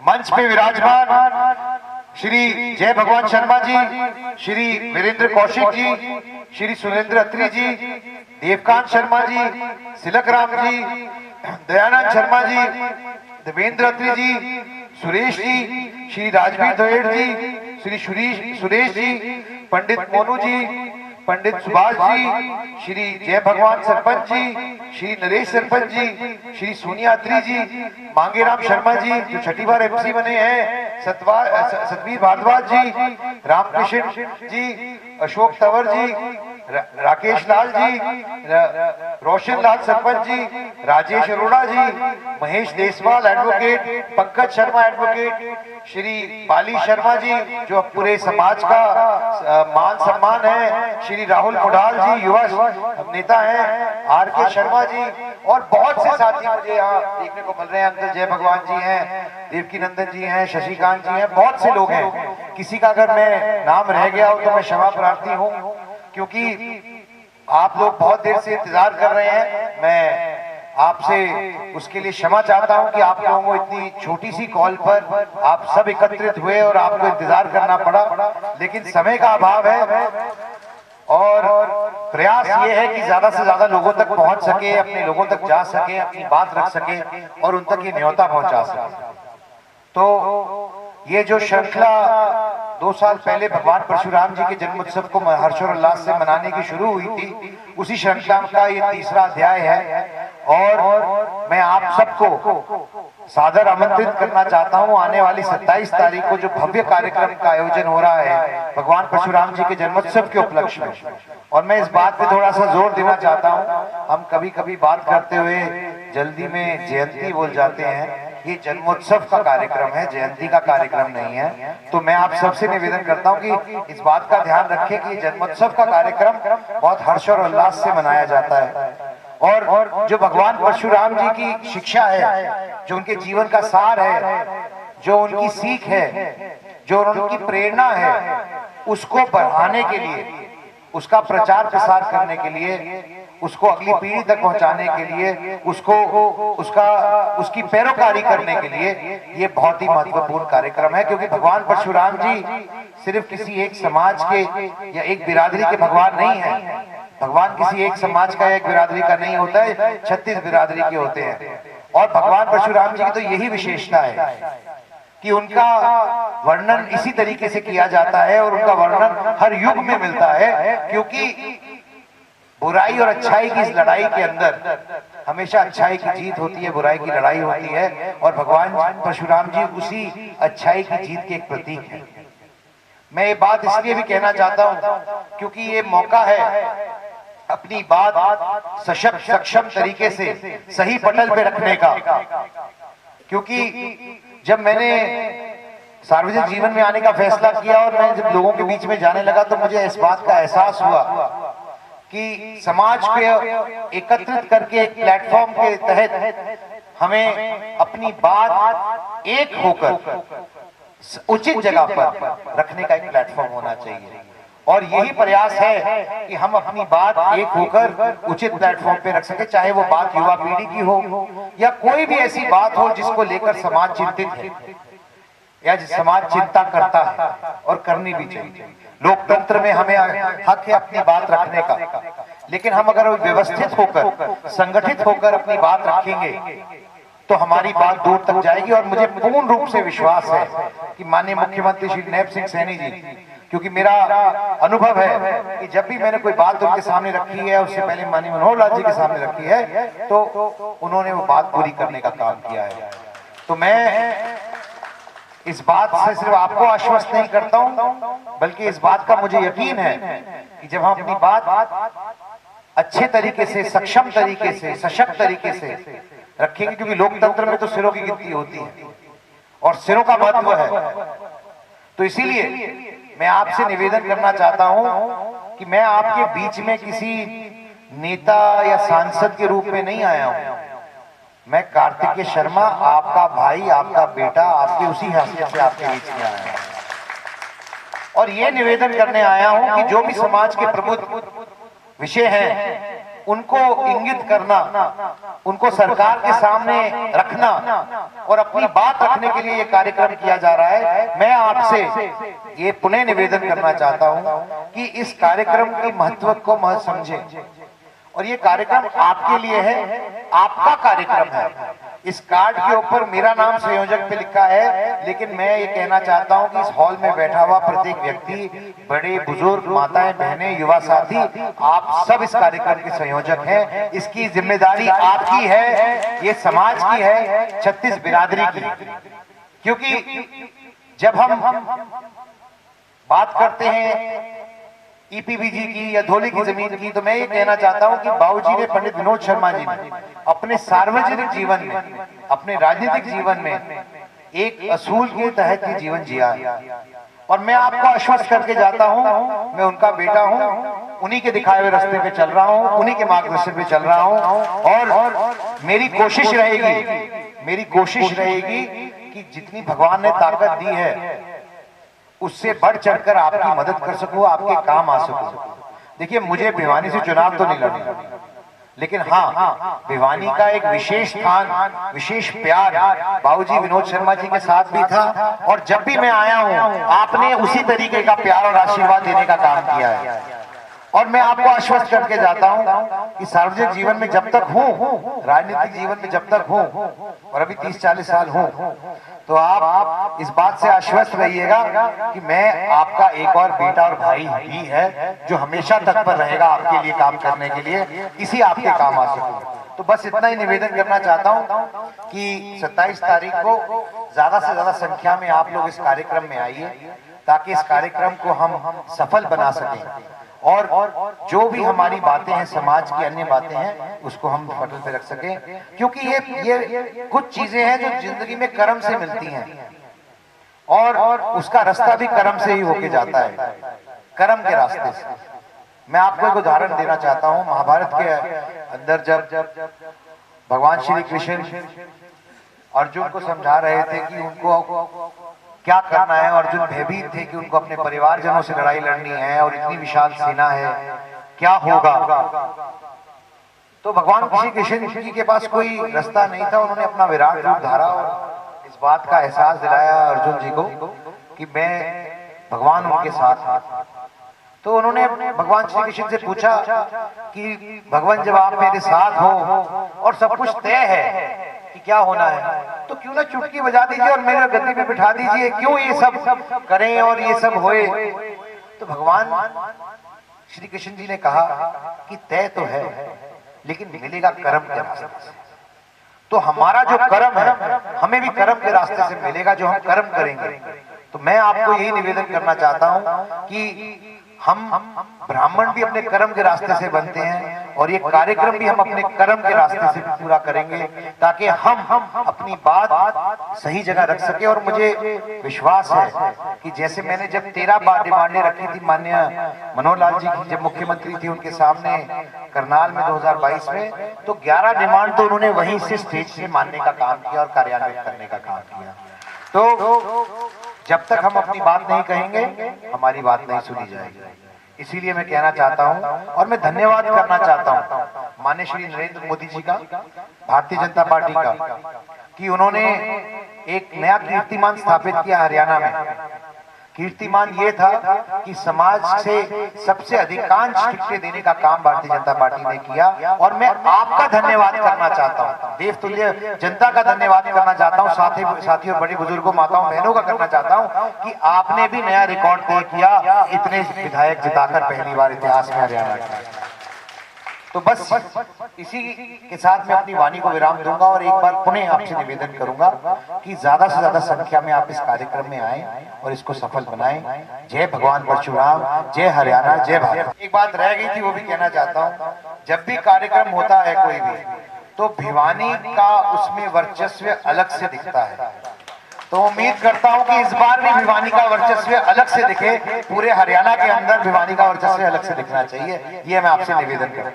मंच पे विराजमान श्री जय भगवान शर्मा जी, श्री वीरेंद्र कौशिक जी, श्री सुरेंद्र अत्री जी, देवकांत शर्मा जी, सिलक राम जी, दयानंद शर्मा जी, देवेंद्र अत्री जी, सुरेश जी, श्री राजवीर दोएड़ जी, श्री सुरेश जी, पंडित मोनू जी, पंडित सुभाष जी, श्री जय भगवान सरपंच जी, श्री नरेश सरपंच जी, श्री सोनिया अत्री जी, मांगेराम शर्मा जी जो छठी बार एमसी बने हैं, सतवीर भारद्वाज जी, रामकृष्ण जी, अशोक तंवर जी, राकेश लाल जी, रोशन लाल सरपंच जी, राजेश अरोड़ा जी, महेश देसवाल एडवोकेट, पंकज शर्मा एडवोकेट, श्री बाली शर्मा जी जो पूरे समाज का मान सम्मान है, श्री राहुल मुडाल जी युवा नेता हैं, आर के शर्मा जी और बहुत से साथी मुझे यहाँ देखने को मिल रहे हैं। अंकल जय भगवान जी हैं, देवकी नंदन जी हैं, शशिकांत जी हैं, बहुत से लोग हैं। किसी का अगर मैं नाम रह गया हो तो मैं क्षमा प्रार्थी हूँ, क्योंकि आप लोग बहुत देर से इंतजार कर रहे हैं। मैं आपसे उसके लिए क्षमा चाहता हूं कि आप लोगों को इतनी छोटी सी कॉल पर आप सब एकत्रित हुए और आपको इंतजार करना पड़ा, लेकिन समय का अभाव है और प्रयास ये है कि ज्यादा से ज्यादा लोगों तक पहुंच सके, अपने लोगों तक जा सके, अपनी बात रख सके और उन तक ये न्योता पहुंचा सके। तो ये जो श्रृंखला 2 साल पहले भगवान परशुराम जी के जन्मोत्सव को हर्षोल्लास से मनाने की शुरू हुई थी, उसी श्रृंखला का ये तीसरा अध्याय है और मैं आप सबको सादर आमंत्रित करना चाहता हूं। आने वाली 27 तारीख को जो भव्य कार्यक्रम का आयोजन हो रहा है भगवान परशुराम जी के जन्मोत्सव के उपलक्ष्य में, और मैं इस बात पे थोड़ा सा जोर देना चाहता हूं। हम कभी कभी बात करते हुए जल्दी में जयंती बोल जाते हैं, ये जन्मोत्सव का कार्यक्रम है, जयंती का कार्यक्रम नहीं है। तो मैं आप सबसे निवेदन करता हूं कि इस बात का ध्यान रखें कि जन्मोत्सव का कार्यक्रम बहुत हर्ष और उल्लास से मनाया जाता है और जो भगवान परशुराम जी की शिक्षा है, जो उनके जीवन का सार है, जो उनकी सीख है, जो उनकी प्रेरणा है, उसको बढ़ाने के लिए, उसका प्रचार प्रसार करने के लिए, उसको अगली पीढ़ी तक पहुंचाने के लिए, उसकी पैरोकारी करने के लिए ये बहुत ही महत्वपूर्ण कार्यक्रम है। क्योंकि भगवान परशुराम जी सिर्फ किसी एक समाज के या एक बिरादरी के भगवान नहीं है। भगवान किसी एक समाज का या एक बिरादरी का नहीं होता है, 36 बिरादरी के होते हैं। और भगवान परशुराम जी की तो यही विशेषता है कि उनका वर्णन इसी तरीके से किया जाता है और उनका वर्णन हर युग में मिलता है, क्योंकि बुराई और अच्छाई की इस लड़ाई के अंदर हमेशा अच्छाई की जीत होती है, बुराई की लड़ाई होती है और भगवान परशुराम जी उसी अच्छाई की जीत के एक प्रतीक है। मैं ये बात इसलिए भी कहना चाहता हूं क्योंकि ये मौका है अपनी बात सशक्त सक्षम तरीके से सही पटल पे रखने का। क्योंकि जब मैंने सार्वजनिक जीवन में आने का फैसला किया और मैं जब लोगों के बीच में जाने लगा तो मुझे इस बात का एहसास हुआ कि समाज को एकत्रित करके एक प्लेटफॉर्म के तहत हमें अपनी बात एक होकर उचित जगह पर रखने का एक प्लेटफॉर्म होना चाहिए। और यही प्रयास है कि हम अपनी बात एक होकर उचित प्लेटफॉर्म पे रख सके, चाहे वो बात युवा पीढ़ी की हो या कोई भी ऐसी बात हो जिसको लेकर समाज चिंतित है या समाज चिंता करता है और करनी भी चाहिए। लोकतंत्र में हमें हक है अपनी बात रखने का, लेकिन हम अगर व्यवस्थित होकर संगठित होकर अपनी बात रखेंगे तो हमारी बात दूर तक जाएगी। और मुझे पूर्ण रूप से विश्वास है कि माननीय मुख्यमंत्री श्री नैब सिंह सैनी जी, क्योंकि मेरा अनुभव है कि जब भी मैंने कोई बात उनके सामने रखी है, उससे पहले माननीय मनोहर लाल जी के सामने रखी है, तो उन्होंने वो बात पूरी करने का काम किया है। तो मैं इस बात से सिर्फ आपको आश्वस्त नहीं करता हूं, बल्कि इस बात का मुझे यकीन है कि जब हम अपनी बात अच्छे तरीके से, सक्षम तरीके से, सशक्त तरीके से रखेंगे, क्योंकि लोकतंत्र में तो सिरों की गिनती होती है और सिरों का महत्व है। तो इसीलिए मैं आपसे निवेदन करना चाहता हूं कि मैं आपके बीच में किसी नेता या सांसद के रूप में नहीं आया हूं। मैं कार्तिकेय शर्मा, आपका भाई, आपका बेटा, आपकी उसी हैसियत से आपके बीच में आया हूं और ये निवेदन करने आया हूं कि जो भी समाज के प्रमुख विषय हैं उनको इंगित करना, उनको सरकार के सामने रखना और अपनी बात रखने के लिए ये कार्यक्रम किया जा रहा है। मैं आपसे ये पुनः निवेदन करना चाहता हूं कि इस कार्यक्रम के महत्व को मत समझें और ये कार्यक्रम आपके लिए है, आपका कार्यक्रम है। इस कार्ड के ऊपर मेरा नाम संयोजक पे लिखा है, लेकिन मैं ये कहना चाहता हूं कि इस हॉल में बैठा हुआ प्रत्येक व्यक्ति, बड़े बुजुर्ग, माताएं, बहनें, युवा साथी, आप सब इस कार्यक्रम के संयोजक हैं। इसकी जिम्मेदारी आपकी है, ये समाज की है, 36 बिरादरी की। क्योंकि जब हम बात करते हैं ईपीबीजी की या धौली की जमीन की, तो मैं ये कहना चाहता हूं कि बाबूजी ने, पंडित विनोद शर्मा जी ने अपने सार्वजनिक जीवन में, अपने राजनीतिक जीवन में एक असूल के तहत ही जीवन जिया है। और मैं आपको आश्वस्त करके जाता हूं, मैं उनका बेटा हूं, उन्हीं के दिखाए हुए रास्ते पे चल रहा हूं, उन्हीं के मार्गदर्शन पे चल रहा हूं। और मेरी कोशिश रहेगी कि जितनी भगवान ने ताकत दी है उससे बढ़ चढ़कर आपकी मदद कर सकूं, आपके काम आ सकूं। देखिए, मुझे भिवानी से चुनाव तो नहीं लड़ना, लेकिन हाँ, भिवानी का एक विशेष स्थान, विशेष प्यार बाबूजी विनोद शर्मा जी के साथ भी था। और जब भी मैं आया हूं, आपने उसी तरीके का प्यार और आशीर्वाद देने का काम किया है। और मैं आपको आश्वस्त करके जाता हूं कि सार्वजनिक जीवन में जब तक हूं, राजनीतिक जीवन में जब तक हूं, और अभी 30-40 साल हूं, तो आप इस बात से आश्वस्त रहिएगा कि मैं आपका एक और बेटा और भाई ही है, जो हमेशा तत्पर रहेगा आपके लिए काम करने के लिए, इसी आपके काम आ सकूं। तो बस इतना ही निवेदन करना चाहता हूं कि 27 तारीख को ज्यादा से ज्यादा संख्या में आप लोग इस कार्यक्रम में आइए, ताकि इस कार्यक्रम को हम सफल बना सकें। और जो भी हमारी बातें हैं, समाज की अन्य बातें हैं, उसको हम पटल पे रख सकें। क्योंकि ये कुछ चीजें हैं जो जिंदगी में कर्म से मिलती हैं, और उसका रास्ता भी कर्म से ही होके जाता है, कर्म के रास्ते से। मैं आपको एक उदाहरण देना चाहता हूं। महाभारत के अंदर जब भगवान श्री कृष्ण अर्जुन को समझा रहे थे कि उनको क्या करना है, अर्जुन भयभीत थे कि उनको अपने परिवारजनों से लड़ाई लड़नी है और इतनी विशाल सेना है, क्या होगा। तो भगवान श्री कृष्ण जी के पास कोई रास्ता नहीं था। उन्होंने अपना विराट रूप धारा और इस बात का एहसास दिलाया अर्जुन जी को कि मैं भगवान उनके साथ हूं। तो उन्होंने भगवान श्री कृष्ण से पूछा कि भगवान, जब आप मेरे साथ हो और सब कुछ तय है कि क्या होना है, तो क्यों ना चुटकी बजा दीजिए और मेरे गद्दी पे बिठा दीजिए, क्यों ये सब करें और ये सब होए। तो भगवान श्री कृष्ण जी ने कहा कि तय तो है, लेकिन मिलेगा कर्म के रास्ते से। तो हमारा जो कर्म है, हमें भी कर्म के रास्ते से मिलेगा, जो हम कर्म करेंगे। तो मैं आपको यही निवेदन करना चाहता हूं कि हम ब्राह्मण भी अपने कर्म के रास्ते से बनते हैं, और ये कार्यक्रम भी हम अपने कर्म के रास्ते से पूरा करेंगे, ताकि हम अपनी बात सही जगह रख सके। और मुझे विश्वास है कि जैसे मैंने जब 13 बार डिमांडें रखी थी माननीय मनोहर लाल जी की, जब मुख्यमंत्री थे उनके सामने करनाल में 2022 में, तो 11 डिमांड तो उन्होंने वहीं से स्टेज से मानने का काम किया और कार्यान्वित करने का काम किया। तो जब तक हम अपनी बात नहीं कहेंगे, हमारी बात नहीं सुनी जाएगी। इसीलिए मैं कहना चाहता हूं, और मैं धन्यवाद करना चाहता हूं माननीय श्री नरेंद्र मोदी जी का, भारतीय जनता पार्टी का, कि उन्होंने एक नया कीर्तिमान स्थापित किया हरियाणा में। कीर्तिमान ये था कि समाज से सबसे अधिकांश टिकटें देने का काम भारतीय जनता पार्टी ने किया। और मैं आपका धन्यवाद करना चाहता हूं, देवतुल्य जनता का धन्यवाद करना चाहता हूं, साथियों, बड़ी बुजुर्गों, माताओं, बहनों का करना चाहता हूं कि आपने भी नया रिकॉर्ड तय किया, इतने विधायक जिताकर पहली बार इतिहास में हरियाणा का। तो बस इसी के साथ मैं अपनी वाणी को विराम दूंगा, और एक बार पुनः आपसे निवेदन करूंगा कि ज्यादा से ज्यादा संख्या में आप इस कार्यक्रम में आए और इसको सफल बनाएं। जय भगवान परशुराम, जय हरियाणा, जय भारत। एक बात रह गई थी, वो भी कहना चाहता हूँ। जब भी कार्यक्रम होता है कोई भी, तो भिवानी का उसमें वर्चस्व अलग से दिखता है। तो उम्मीद करता हूं कि इस बार भी भिवानी का वर्चस्व अलग से दिखे, पूरे हरियाणा के अंदर भिवानी का वर्चस्व अलग से दिखना चाहिए। ये मैं आपसे निवेदन करता हूं।